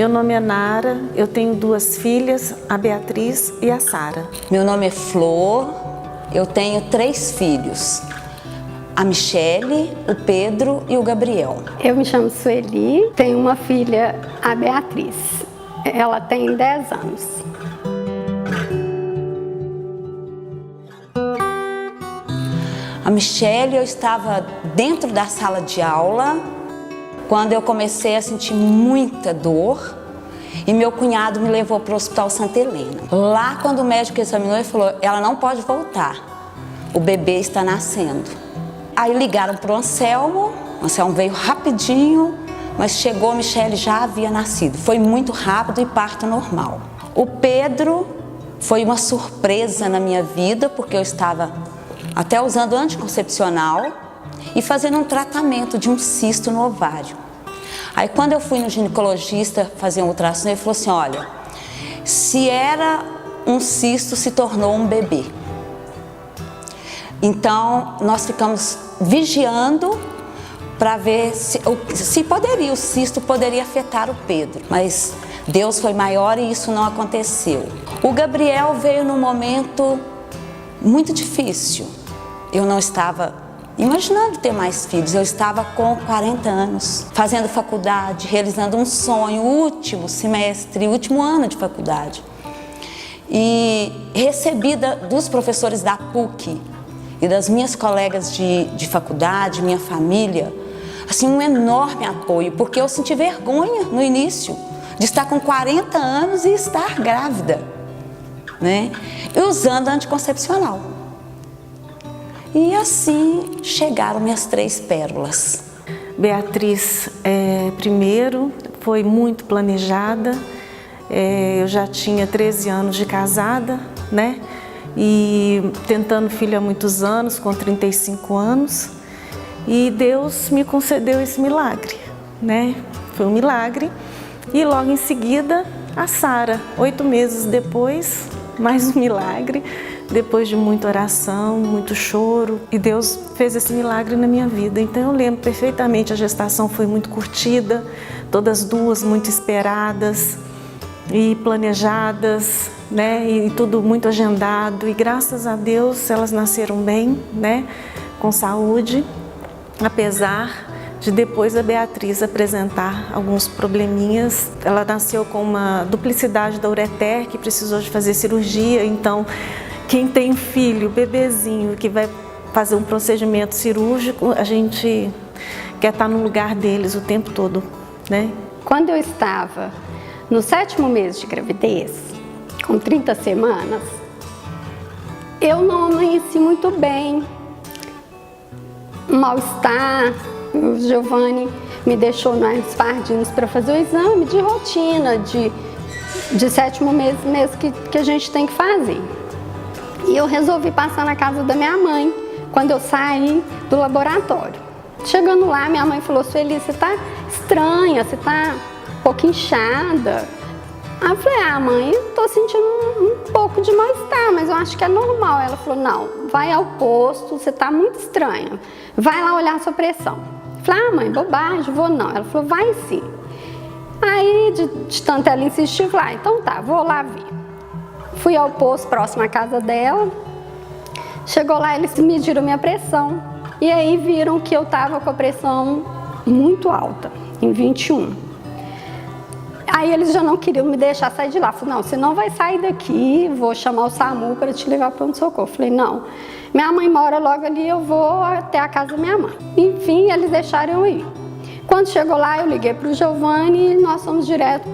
Meu nome é Nara, eu tenho 2 filhas, a Beatriz e a Sara. Meu nome é Flor, eu tenho 3 filhos. A Michele, o Pedro e o Gabriel. Eu me chamo Sueli, tenho uma filha, a Beatriz. Ela tem 10 anos. A Michele, eu estava dentro da sala de aula quando eu comecei a sentir muita dor e meu cunhado me levou para o Hospital Santa Helena. Lá, quando o médico examinou, ele falou: ela não pode voltar, o bebê está nascendo. Aí ligaram para o Anselmo veio rapidinho, mas chegou, a Michele já havia nascido. Foi muito rápido e parto normal. O Pedro foi uma surpresa na minha vida, porque eu estava até usando anticoncepcional e fazendo um tratamento de um cisto no ovário. Aí quando eu fui no ginecologista fazer um ultrassom, ele falou assim: olha, se era um cisto, se tornou um bebê. Então, nós ficamos vigiando para ver se poderia, o cisto poderia afetar o Pedro. Mas Deus foi maior e isso não aconteceu. O Gabriel veio num momento muito difícil. Eu não estava imaginando ter mais filhos. Eu estava com 40 anos, fazendo faculdade, realizando um sonho, último semestre, último ano de faculdade. E recebida dos professores da PUC e das minhas colegas de faculdade, minha família, assim, um enorme apoio, porque eu senti vergonha no início de estar com 40 anos e estar grávida, né? E usando anticoncepcional. E assim chegaram minhas 3 pérolas. Beatriz, primeiro, foi muito planejada. Eu já tinha 13 anos de casada, né? E tentando filho há muitos anos, com 35 anos, e Deus me concedeu esse milagre, né? Foi um milagre. E logo em seguida, a Sara, 8 meses depois, mais um milagre, depois de muita oração, muito choro, e Deus fez esse milagre na minha vida. Então eu lembro perfeitamente, a gestação foi muito curtida, todas 2 muito esperadas e planejadas, né? E tudo muito agendado, e graças a Deus elas nasceram bem, né? Com saúde, apesar de depois a Beatriz apresentar alguns probleminhas. Ela nasceu com uma duplicidade da ureter, que precisou de fazer cirurgia. Então, quem tem filho, bebezinho, que vai fazer um procedimento cirúrgico, a gente quer estar no lugar deles o tempo todo, né? Quando eu estava no 7º mês de gravidez, com 30 semanas, eu não amanheci muito bem. Mal-estar, o Giovanni me deixou nas Pardinhos para fazer o exame de rotina, de 7º mês que a gente tem que fazer. E eu resolvi passar na casa da minha mãe, quando eu saí do laboratório. Chegando lá, minha mãe falou: Sueli, você tá estranha, você tá um pouco inchada. Aí eu falei: mãe, eu tô sentindo um pouco de mal-estar, mas eu acho que é normal. Ela falou: não, vai ao posto, você tá muito estranha, vai lá olhar a sua pressão. Eu falei: mãe, bobagem, vou não. Ela falou: vai sim. Aí, de tanto ela insistir, eu falei: então tá, vou lá ver. Fui ao posto próximo à casa dela, chegou lá, eles mediram minha pressão, e aí viram que eu tava com a pressão muito alta, em 21. Aí eles já não queriam me deixar sair de lá. Falei: não, você não vai sair daqui, vou chamar o SAMU para te levar para o pronto-socorro. Falei: não, minha mãe mora logo ali, eu vou até a casa da minha mãe. Enfim, eles deixaram eu ir. Quando chegou lá, eu liguei para o Giovanni e nós fomos direto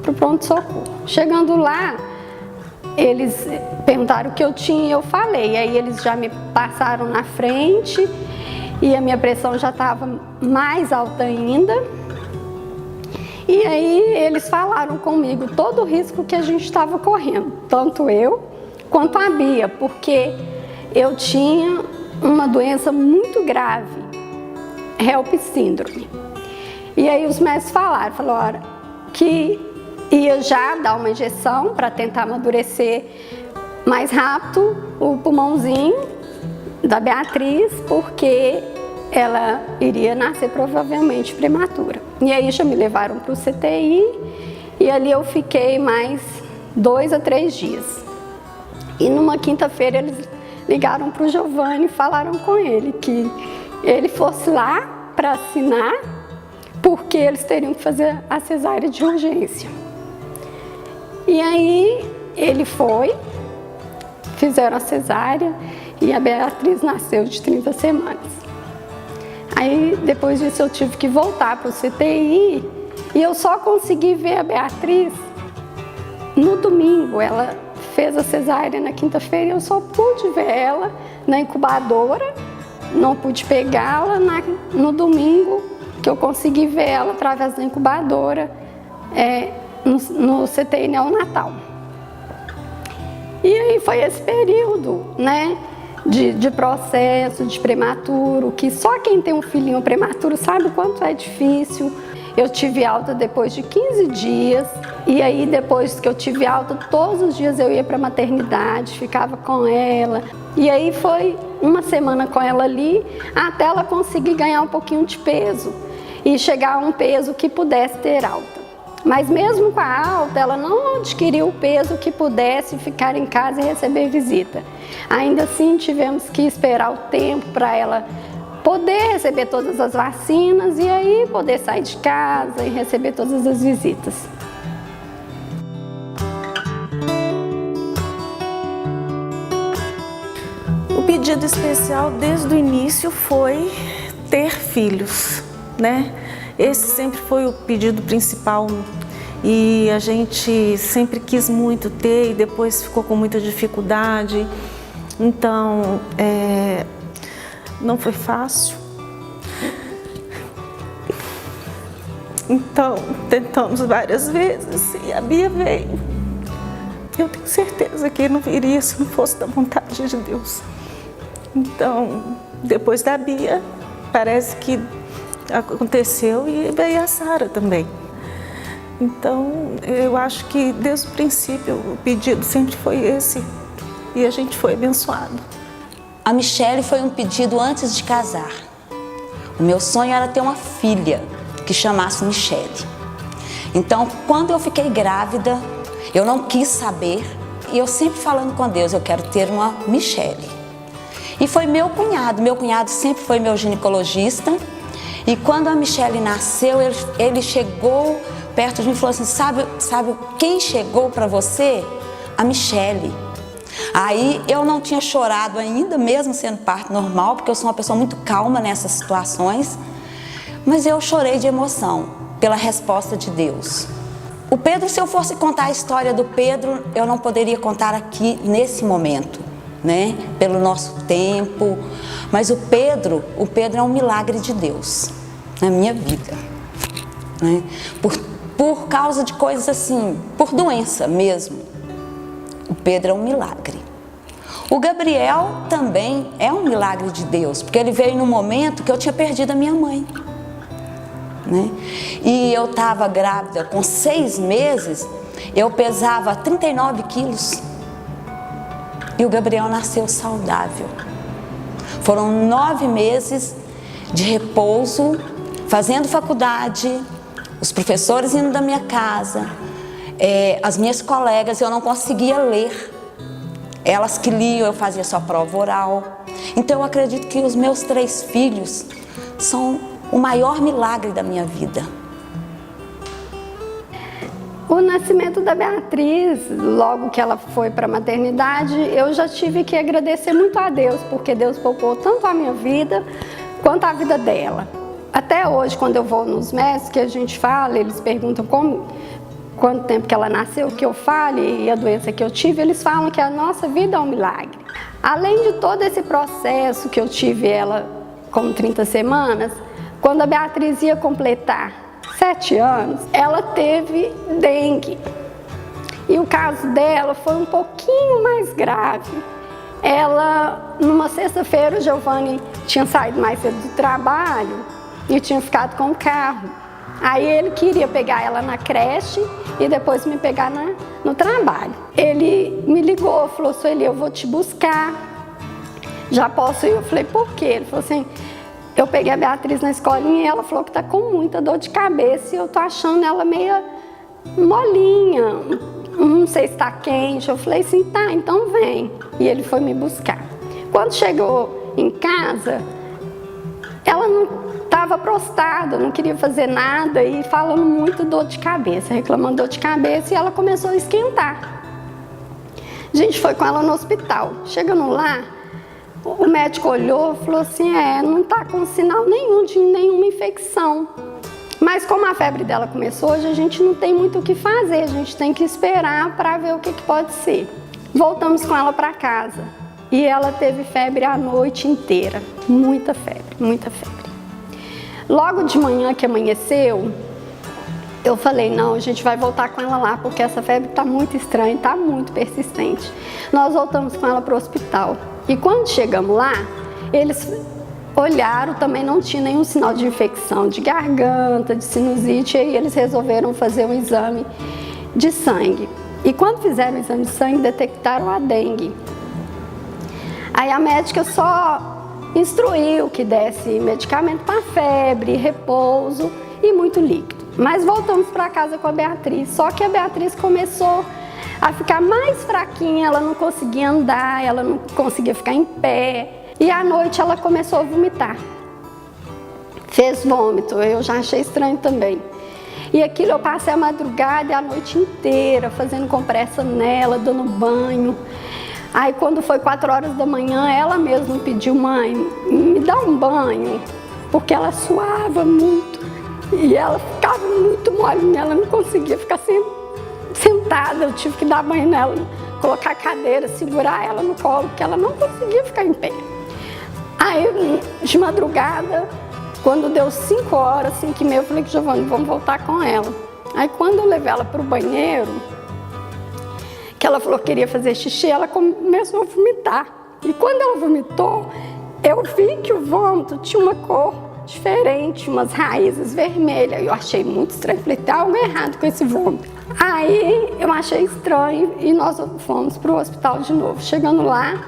para o pronto-socorro. Chegando lá, eles perguntaram o que eu tinha e eu falei. Aí eles já me passaram na frente e a minha pressão já estava mais alta ainda. E aí eles falaram comigo todo o risco que a gente estava correndo, tanto eu quanto a Bia, porque eu tinha uma doença muito grave, HELP síndrome. E aí os médicos falaram que ia já dar uma injeção para tentar amadurecer mais rápido o pulmãozinho da Beatriz, porque ela iria nascer provavelmente prematura. E aí já me levaram para o CTI E ali eu fiquei mais 2 a 3 dias. E numa quinta-feira eles ligaram para o Giovanni e falaram com ele que ele fosse lá para assinar, porque eles teriam que fazer a cesárea de urgência. E aí ele foi, fizeram a cesárea e a Beatriz nasceu de 30 semanas. Aí depois disso eu tive que voltar para o CTI e eu só consegui ver a Beatriz no domingo. Ela fez a cesárea na quinta-feira e eu só pude ver ela na incubadora, não pude pegá-la no domingo, que eu consegui ver ela através da incubadora no CTI neonatal. E aí foi esse período, né, de processo, de prematuro, que só quem tem um filhinho prematuro sabe o quanto é difícil. Eu tive alta depois de 15 dias, e aí depois que eu tive alta, todos os dias eu ia para a maternidade, ficava com ela. E aí foi uma semana com ela ali, até ela conseguir ganhar um pouquinho de peso e chegar a um peso que pudesse ter alta. Mas mesmo com a alta, ela não adquiriu o peso que pudesse ficar em casa e receber visita. Ainda assim, tivemos que esperar o tempo para ela poder receber todas as vacinas e aí poder sair de casa e receber todas as visitas. O pedido especial desde o início foi ter filhos, né? Esse sempre foi o pedido principal e a gente sempre quis muito ter e depois ficou com muita dificuldade. Então, não foi fácil. Então, tentamos várias vezes e a Bia veio. Eu tenho certeza que não viria se não fosse da vontade de Deus. Então, depois da Bia, parece que aconteceu e veio a Sara também. Então, eu acho que desde o princípio o pedido sempre foi esse e a gente foi abençoado. A Michele foi um pedido antes de casar. O meu sonho era ter uma filha que chamasse Michele. Então, quando eu fiquei grávida, eu não quis saber e eu sempre falando com Deus, eu quero ter uma Michele. E foi meu cunhado sempre foi meu ginecologista. E quando a Michele nasceu, ele chegou perto de mim e falou assim, sabe quem chegou para você? A Michele. Aí eu não tinha chorado ainda, mesmo sendo parto normal, porque eu sou uma pessoa muito calma nessas situações, mas eu chorei de emoção pela resposta de Deus. O Pedro, se eu fosse contar a história do Pedro, eu não poderia contar aqui nesse momento, né? Pelo nosso tempo, mas o Pedro é um milagre de Deus na minha vida, né? Por causa de coisas assim, por doença mesmo. O Pedro é um milagre. O Gabriel também é um milagre de Deus, porque ele veio no momento que eu tinha perdido a minha mãe, né? E eu estava grávida com 6 meses, eu pesava 39 quilos e o Gabriel nasceu saudável. Foram 9 meses de repouso, fazendo faculdade, os professores indo da minha casa, as minhas colegas, eu não conseguia ler. Elas que liam, eu fazia só prova oral. Então eu acredito que os meus 3 filhos são o maior milagre da minha vida. O nascimento da Beatriz, logo que ela foi para a maternidade, eu já tive que agradecer muito a Deus, porque Deus poupou tanto a minha vida quanto a vida dela. Até hoje, quando eu vou nos médicos, que a gente fala, eles perguntam quanto tempo que ela nasceu, que eu fale e a doença que eu tive, eles falam que a nossa vida é um milagre. Além de todo esse processo que eu tive ela com 30 semanas, quando a Beatriz ia completar 7 anos, ela teve dengue. E o caso dela foi um pouquinho mais grave. Ela, numa sexta-feira, o Giovanni tinha saído mais cedo do trabalho e tinha ficado com o carro. Aí ele queria pegar ela na creche e depois me pegar no trabalho. Ele me ligou, falou, Sueli, eu vou te buscar. Já posso ir? Eu falei, por quê? Ele falou assim, eu peguei a Beatriz na escolinha e ela falou que tá com muita dor de cabeça e eu tô achando ela molinha, não sei se está quente. Eu falei assim, tá, então vem. E ele foi me buscar. Quando chegou em casa, ela não estava prostrada, não queria fazer nada e falando muito dor de cabeça, reclamando dor de cabeça, e ela começou a esquentar. A gente foi com ela no hospital. Chegando lá, o médico olhou e falou assim, não está com sinal nenhum de nenhuma infecção. Mas como a febre dela começou, hoje a gente não tem muito o que fazer, a gente tem que esperar para ver o que pode ser. Voltamos com ela para casa e ela teve febre a noite inteira, muita febre, muita febre. Logo de manhã que amanheceu, eu falei, não, a gente vai voltar com ela lá, porque essa febre está muito estranha, está muito persistente. Nós voltamos com ela para o hospital. E quando chegamos lá, eles olharam, também não tinha nenhum sinal de infecção de garganta, de sinusite, e aí eles resolveram fazer um exame de sangue. E quando fizeram o exame de sangue, detectaram a dengue. Aí a médica só instruiu que desse medicamento para febre, repouso e muito líquido. Mas voltamos para casa com a Beatriz, só que a Beatriz começou a ficar mais fraquinha, ela não conseguia andar, ela não conseguia ficar em pé. E à noite ela começou a vomitar. Fez vômito, eu já achei estranho também. E aquilo eu passei a madrugada e a noite inteira fazendo compressa nela, dando banho. Aí quando foi 4 horas da manhã, ela mesma pediu, mãe, me dá um banho, porque ela suava muito e ela ficava muito mole nela, não conseguia ficar sentada, eu tive que dar banho nela, colocar a cadeira, segurar ela no colo, porque ela não conseguia ficar em pé. Aí de madrugada, quando deu 5 horas, 5h30, eu falei que Giovana, vamos voltar com ela. Aí quando eu levei ela para o banheiro, que ela falou que queria fazer xixi, ela começou a vomitar. E quando ela vomitou, eu vi que o vômito tinha uma cor diferente, umas raízes vermelhas. Eu achei muito estranho, falei, tem algo errado com esse vômito. Aí eu achei estranho e nós fomos para o hospital de novo. Chegando lá,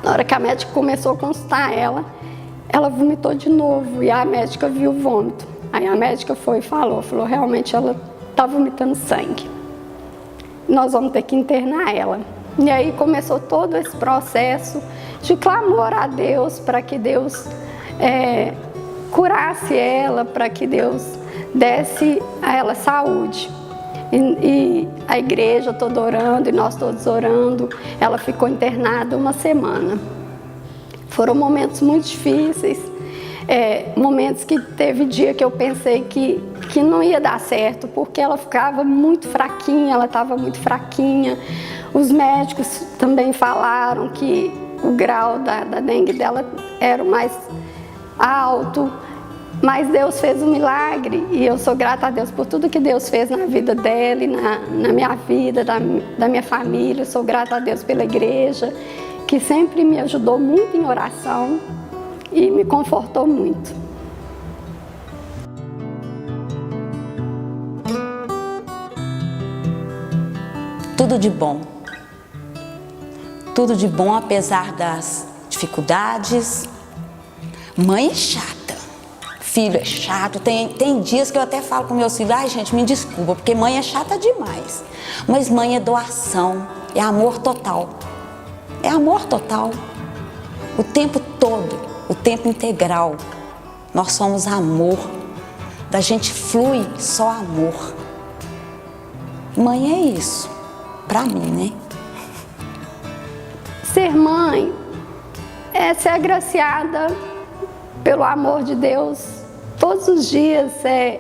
na hora que a médica começou a consultar ela vomitou de novo e a médica viu o vômito. Aí a médica foi e falou, realmente ela está vomitando sangue. Nós vamos ter que internar ela. E aí começou todo esse processo de clamor a Deus para que Deus curasse ela, para que Deus desse a ela saúde. E a igreja toda orando e nós todos orando, ela ficou internada 1 semana. Foram momentos muito difíceis, momentos que teve dia que eu pensei que não ia dar certo, porque ela ficava muito fraquinha, ela estava muito fraquinha. Os médicos também falaram que o grau da dengue dela era o mais alto, mas Deus fez um milagre e eu sou grata a Deus por tudo que Deus fez na vida dela e na minha vida, da minha família. Eu sou grata a Deus pela igreja, que sempre me ajudou muito em oração e me confortou muito. Tudo de bom. Tudo de bom apesar das dificuldades. Mãe é chata, filho é chato. Tem dias que eu até falo com meus filhos, ai gente, me desculpa, porque mãe é chata demais. Mas mãe é doação, é amor total. É amor total. O tempo todo, o tempo integral. Nós somos amor. Da gente flui só amor. Mãe é isso, pra mim, né? Ser mãe é ser agraciada pelo amor de Deus todos os dias, é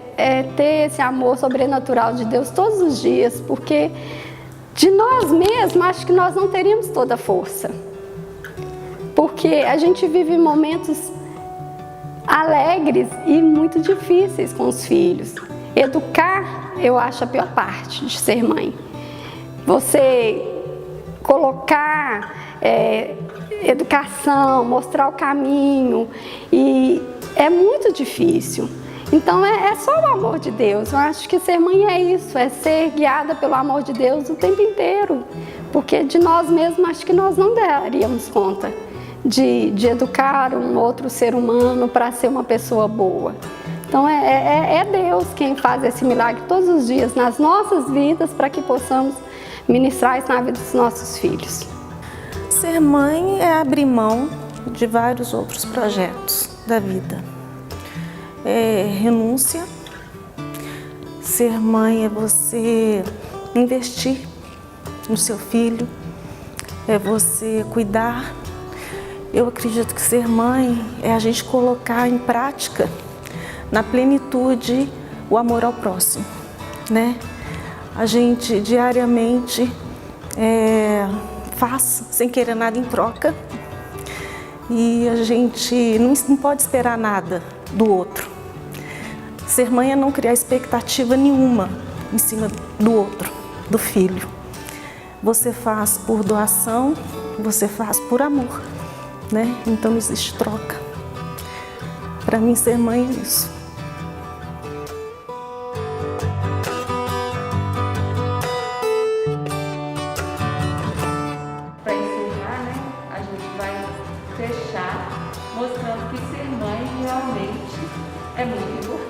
ter esse amor sobrenatural de Deus todos os dias, porque de nós mesmos acho que nós não teríamos toda a força, porque a gente vive momentos alegres e muito difíceis com os filhos. Educar, eu acho a pior parte de ser mãe. Você colocar educação, mostrar o caminho, e é muito difícil. Então é só o amor de Deus. Eu acho que ser mãe é isso, é ser guiada pelo amor de Deus o tempo inteiro, porque de nós mesmos acho que nós não daríamos conta de educar um outro ser humano para ser uma pessoa boa. Então é Deus quem faz esse milagre todos os dias nas nossas vidas para que possamos ministrar isso na vida dos nossos filhos. Ser mãe é abrir mão de vários outros projetos da vida. É renúncia. Ser mãe é você investir no seu filho, é você cuidar. Eu acredito que ser mãe é a gente colocar em prática, na plenitude, o amor ao próximo, né? A gente diariamente faz sem querer nada em troca e a gente não pode esperar nada do outro. Ser mãe é não criar expectativa nenhuma em cima do outro, do filho. Você faz por doação, você faz por amor, né? Então não existe troca. Para mim, ser mãe é isso. Para encerrar, né, a gente vai fechar mostrando que ser mãe realmente é muito importante.